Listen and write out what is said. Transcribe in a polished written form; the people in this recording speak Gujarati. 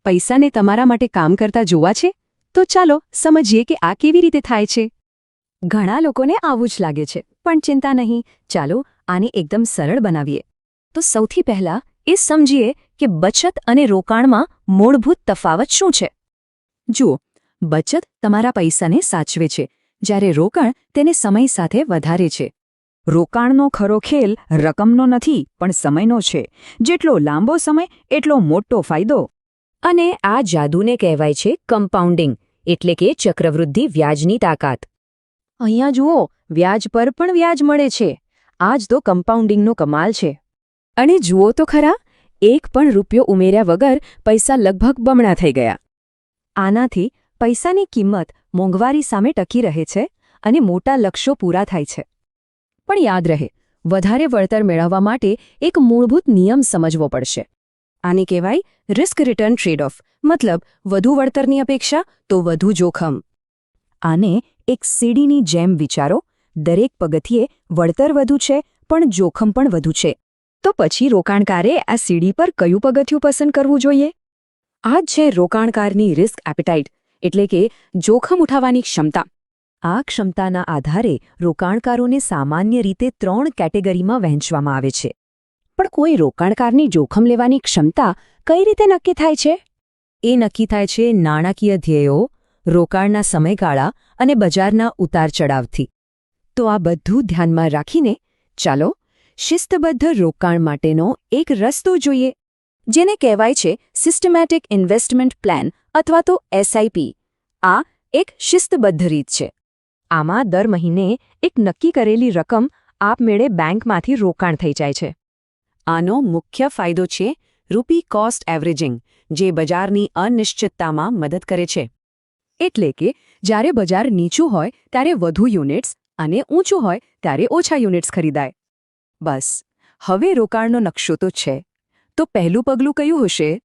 પૈસાને તમારા માટે કામ કરતા જોવા છે? તો ચાલો સમજીએ કે આ કેવી રીતે થાય છે. ઘણા લોકોને આવું જ લાગે છે, પણ ચિંતા નહીં, ચાલો આને એકદમ સરળ બનાવીએ. તો સૌથી પહેલા એ સમજીએ કે બચત અને રોકાણમાં મૂળભૂત તફાવત શું છે. જુઓ, બચત તમારા પૈસાને સાચવે છે, જ્યારે રોકાણ તેને સમય સાથે વધારે છે. રોકાણનો ખરો ખેલ રકમનો નથી પણ સમયનો છે. જેટલો લાંબો સમય એટલો મોટો ફાયદો. અને આ જાદુને કહેવાય છે કમ્પાઉન્ડિંગ, એટલે કે ચક્રવૃદ્ધિ વ્યાજની તાકાત. અહીંયા જુઓ, વ્યાજ પર પણ વ્યાજ મળે છે. આ જ તો કમ્પાઉન્ડિંગનો કમાલ છે. અને જુઓ તો ખરા, એક પણ રૂપિયો ઉમેર્યા વગર પૈસા લગભગ બમણા થઈ ગયા. આનાથી પૈસાની કિંમત મોંઘવારી સામે ટકી રહે છે અને મોટા લક્ષ્યો પૂરા થાય છે. પણ યાદ રહે, વધારે વળતર મેળવવા માટે એક મૂળભૂત નિયમ સમજવો પડશે. આને કહેવાય રિસ્ક રિટર્ન ટ્રેડ-ઓફ, મતલબ વધુ વળતરની અપેક્ષા તો વધુ જોખમ. આને એક સીડીની જેમ વિચારો. દરેક પગથિયે વળતર વધુ છે પણ જોખમ પણ વધુ છે. તો પછી રોકાણકારે આ સીડી પર કયું પગથિયું પસંદ કરવું જોઈએ? આ જ છે રોકાણકારની રિસ્ક એપેટાઇટ, એટલે કે જોખમ ઉઠાવવાની ક્ષમતા. આ ક્ષમતાના આધારે રોકાણકારોને સામાન્ય રીતે 3 કેટેગરીમાં વહેંચવામાં આવે છે. પણ કોઈ રોકાણકારની જોખમ લેવાની ક્ષમતા કઈ રીતે નક્કી થાય છે? એ નક્કી થાય છે નાણાકીય ધ્યેયો, રોકાણના સમયગાળા અને બજારના ઉતાર-ચઢાવથી. તો આ બધું ધ્યાનમાં રાખીને ચાલો શિસ્તબદ્ધ રોકાણ માટેનો એક રસ્તો જોઈએ, જેને કહેવાય છે સિસ્ટમેટિક ઇન્વેસ્ટમેન્ટ પ્લાન અથવા તો SIP. આ એક શિસ્તબદ્ધ રીત છે. આમાં દર મહિને એક નક્કી કરેલી રકમ આપમેળે બેંકમાંથી રોકાણ થઈ જાય છે. આનો મુખ્ય ફાયદો છે રૂપી કોસ્ટ એવરેજિંગ, જે બજારની અનિશ્ચિતતામાં મદદ કરે છે. એટલે કે જ્યારે બજાર નીચું હોય ત્યારે વધુ યુનિટ્સ અને ઊંચું હોય ત્યારે ઓછા યુનિટ્સ ખરીદાય. બસ, હવે રોકાણનો નકશો તો છે. તો પહેલું પગલું કયું હશે?